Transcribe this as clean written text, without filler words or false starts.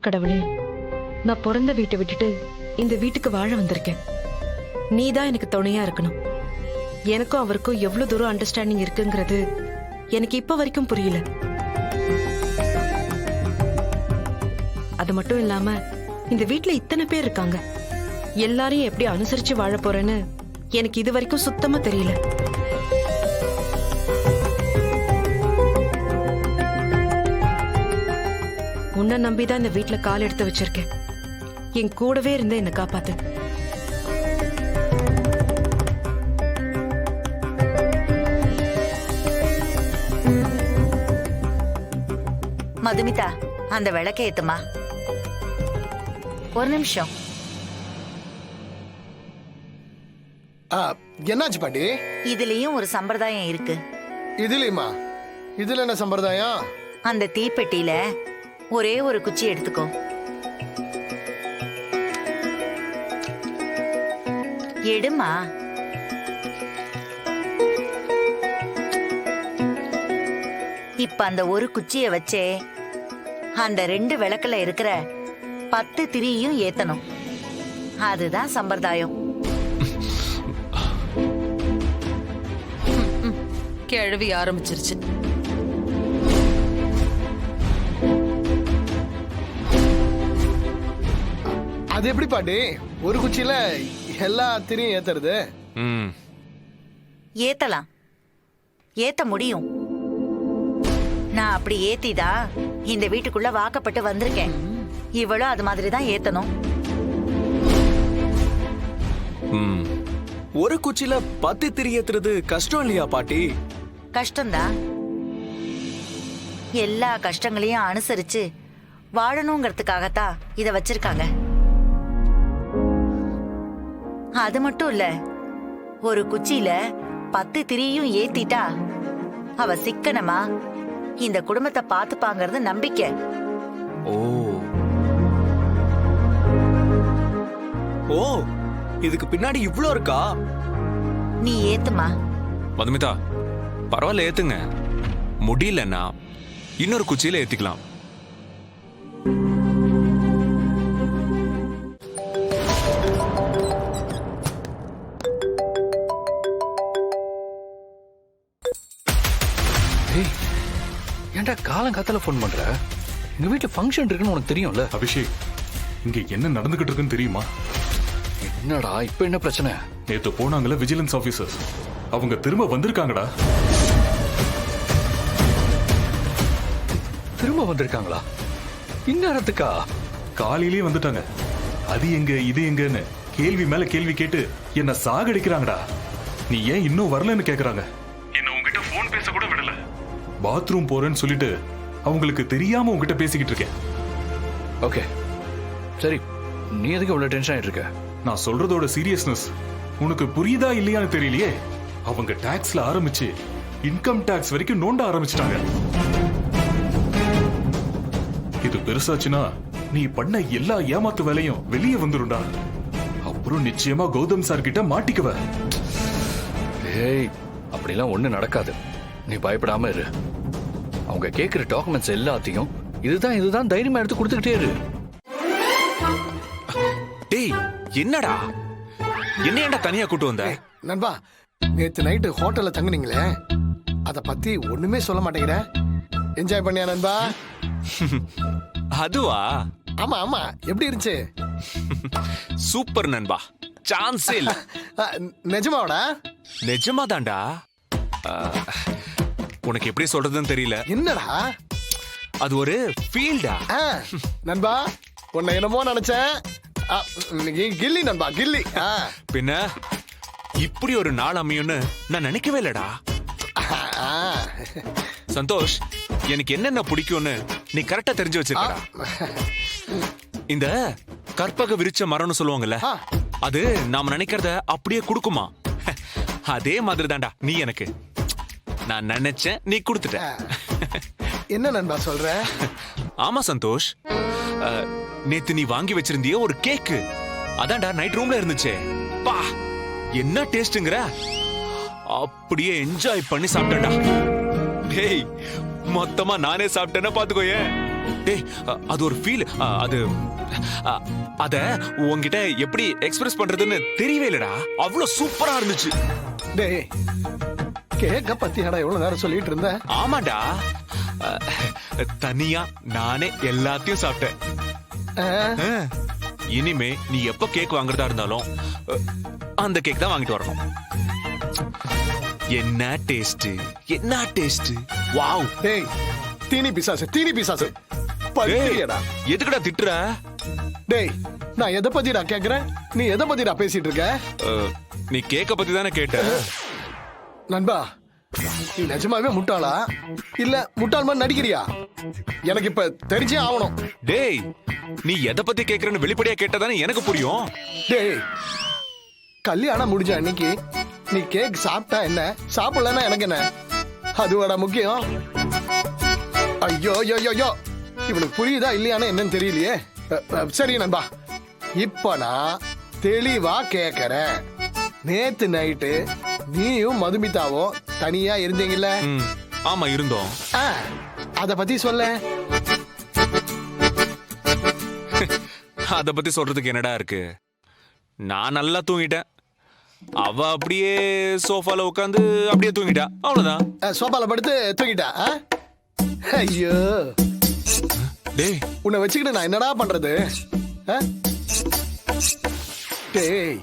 கடவுளே, நான் பிறந்த வீட்டை விட்டுட்டு இந்த வீட்டுக்கு வாழ வந்திருக்கேன். நீ தான் எனக்கு துணையா இருக்கணும். எனக்கும் அவருக்கும் எவ்வளவு தூரம் அண்டர்ஸ்டாண்டிங் இருக்குங்கிறது எனக்கு இப்ப வரைக்கும் புரியல. அது மட்டும் இல்லாம இந்த வீட்டுல இத்தனை பேர் இருக்காங்க. எல்லாரையும் எப்படி அனுசரிச்சு வாழ போறேன்னு எனக்கு இது வரைக்கும் சுத்தமா தெரியல. உன்னை நம்பிதான் இந்த வீட்டுல கால் எடுத்து வச்சிருக்கேன். என் கூடவே இருந்த என்னை காப்பாத்து. மதுமிதா, அந்த விளக்கை ஏத்துமா. ஒரு நிமிஷம். என்னாச்சு பாட்டி? இதுலயும் ஒரு சம்பிரதாயம் இருக்கு. இதுலயுமா? இதுல என்ன சம்பிரதாயம்? அந்த தீப்பெட்டியில ஒரே ஒரு குச்சி எடுத்துக்கோ. எடுமா. இப்ப அந்த ஒரு குச்சிய வச்சே அந்த 2 விளக்குல இருக்கிற 10 திரியையும் ஏத்தணும். அதுதான் சம்பிரதாயம். கிழவி ஆரம்பிச்சிருச்சு. அது எப்படி பாட்டி ஒரு குச்சியில எல்லா திரியும் ஏத்துறது? ஏத்தலாம், ஏத்த முடியும். நான் அப்படி ஏத்திதான் இந்த வீட்டுக்குள்ள வாக்கப்பட்டு வந்திருக்கேன். இவளும் அது மாதிரி தான் ஏத்தணும். ஒரு குச்சில 10 திரி ஏத்துறது கஷ்டம் இல்லையா பாட்டி? கஷ்டம்தான். எல்லா கஷ்டங்களையும் அனுசரிச்சு வாழணுங்கிறதுக்காகத்தான் இத வச்சிருக்காங்க. அது மட்டும் இல்ல, ஒரு குச்சியில 10 திரியும் ஏத்திட்டா அவ சிக்கனமா இந்த குடும்பத்தை பாத்துப்பாங்கிறது நம்பிக்கை. ஓ ஓ, இதுக்கு பின்னாடி இவ்ளோ இருக்கா? நீ ஏத்துமா. மதுமிதா, பரவாயில்ல ஏத்துங்க. முடியலன்னா இன்னொரு குச்சியில ஏத்திக்கலாம். ஏன்டா காலங்காத்தால ஃபோன் பண்ற? எங்க வீட்டுல ஃபங்க்ஷன் இருக்குன்னு உனக்கு தெரியும்ல? அபிஷேக், இங்க என்ன நடந்துகிட்டு இருக்குன்னு தெரியுமா? என்னடா இப்ப என்ன பிரச்சனை? நேத்து போனாங்கல்ல விஜிலன்ஸ் ஆபீசர்ஸ், அவங்க திரும்ப வந்திருக்காங்கடா. திரும்ப வந்திருக்காங்களா? இந்நேரத்துக்கா? காலையிலேயே வந்துட்டாங்க. அது எங்க இது எங்கன்னு கேள்வி மேல கேள்வி கேட்டு என்ன சாகடிக்கிறாங்கடா. நீ ஏன் இன்னும் வரலன்னு கேக்குறாங்க. என்ன உங்ககிட்ட போன் பேச கூட விடல. பாத்ரூம் போறேன்னு சொல்லிட்டு அவங்களுக்கு தெரியாம உங்ககிட்ட பேசிக்கிட்டு இருக்கேன். ஓகே சரி, நீ எதுக்கு இவ்வளவு டென்ஷன் ஆயிட்டு இருக்க? நான் சொல்றதோட சீரியஸ்னஸ் உனக்கு புரியுதா இல்லையான்னு தெரியலையே. அவங்க டாக்ஸ்ல ஆரம்பிச்சு இன்கம் டாக்ஸ் வரைக்கும் நோண்ட ஆரம்பிச்சிட்டாங்க. இது பெருசாச்சுன்னா நீ பண்ண எல்லா ஏமாத்து வேலையும் வெளியே வந்துரும்டா. அப்புறம் நிச்சயமா கௌதம் சார் கிட்ட மாட்டிக்குவ. ஏய், அப்படிலாம் ஒண்ணு நடக்காது. நீ பயப்படாம இரு. அவங்க கேக்குற டாக்குமெண்ட்ஸ் எல்லாத்தையும் இதுதான் தைரியமா எடுத்து கொடுத்துக்கிட்டே இரு. டேய், என்னடா என்னையடா தனியா கூட்டு வந்த? நண்பா, நேத்து நைட்டு ஹோட்டல்ல தங்குனீங்களே, அத பத்தி ஒண்ணுமே சொல்ல மாட்டேங்கிற. என்ஜாய் பண்ணியா நண்பா? அதுவா? ஆமா ஆமா, எப்படி இருந்துச்சு? சூப்பர் நண்பா, சான்ஸே இல்ல. நிஜமாவடா? நிஜமாதான்டா. உனக்கு எப்படி சொல்றதுன்னு தெரியல. என்னடா அது? ஒரு ஃபீல்டா நண்பா. உன்னை என்னமோ நினைச்சேன். கில்லி நண்பா, கில்லி. பின்ன இப்படி ஒரு நாள் அமையும்னு நான் நினைக்கவே இல்லடா. சந்தோஷ், எனக்கு என்னென்ன பிடிக்கும்னு நீ கரெக்டா தெரிஞ்சு வச்சிருக்கடா. இந்த கற்பக விருட்ச மரம்னு சொல்லுவாங்கல்ல, அது நாம நினைக்கிறத அப்படியே கொடுக்குமா? அதே மாதிரி தான்டா நீ எனக்கு. நான் நினைச்சேன், நீ கொடுத்துட்ட. என்ன நண்பா சொல்ற? ஆமா சந்தோஷ், நேத்து நீ வாங்கி வச்சிருந்திய ஒரு கேக்கு, அதான்டா நைட் ரூம்ல இருந்துச்சே. பா, என்ன டேஸ்ட்ங்கற? அப்படியே என்ஜாய் பண்ணி சாப்பிட்டேன்டா. டேய், மொத்தமா நானே சாப்பிட்டேன்னா பாத்துக்கோயே. டேய் அது ஒரு ஃபீல். அது அ, அத உன்கிட்ட எப்படி எக்ஸ்பிரஸ் பண்றதுன்னு தெரியவே இல்லடா. அவ்வளவு சூப்பரா இருந்துச்சு. டேய் கேக்க பத்தியாடா எவ்வளவு நேரம் சொல்லிட்டு இருந்த? ஆமாடா. அ, தனியா நானே எல்லாத்தையும் சாப்பிட்டேன். ஆ, இனிமே நீ எப்ப கேக் வாங்குறதா இருந்தாலும் அந்த கேக் தான் வாங்கிட்டு வரணும். என்ன டேஸ்ட், என்ன டேஸ்ட். வாவ். டேய் தீனி பிசாசு பத்தியடா. எதுக்குடா திட்டுற? டேய் நான் எதை பத்திடா கேக்குறேன், நீ எதை பத்திடா பேசிட்டு இருக்க? நீ கேக்க பத்தி தானே கேட்ட. நண்பா நீ நிஜமாவே முட்டாளா இல்ல முட்டாள் மாதிரி நடிக்கிறியா? எனக்கு இப்ப தெரிஞ்சே ஆகணும். டேய் நீ எதை பத்தி கேக்குறன்னு வெளிப்படையா கேட்டதானே எனக்கு புரியும். டேய் கல்யாணம் முடிஞ்ச அன்னைக்கு நீ கேக் சாப்பிட்டா என்ன, சாப்பிடலன்னா எனக்கு என்ன? அதுவாடா முக்கியம். ஐயோ ஐயோ ஐயோ, இவனுக்கு புரியுதா இல்லையானு என்னன்னு தெரியலையே. சரி நண்பா, இப்ப நான் தெளிவா கேக்குறேன். நேத்து நைட்டு நீயும் மதுமிதாவும் தனியா இருந்தீங்கல்ல? ம், ஆமா இருந்தோம். ஆ, அத பத்தி சொல்ல. அத பத்தி சொல்றதுக்கு என்னடா இருக்கு? நான் நல்லா தூங்கிட்டேன். அவ அப்படியே சோஃபால உட்காந்து அப்படியே தூங்கிட்டா. அவ்வளவுதான். சோபால படுத்து தூங்கிட்டா. ஆ? ஐயோ டேய் உன்னை வச்சுக்கிட்டு நான் என்னடா பண்றது? ஆ? டேய்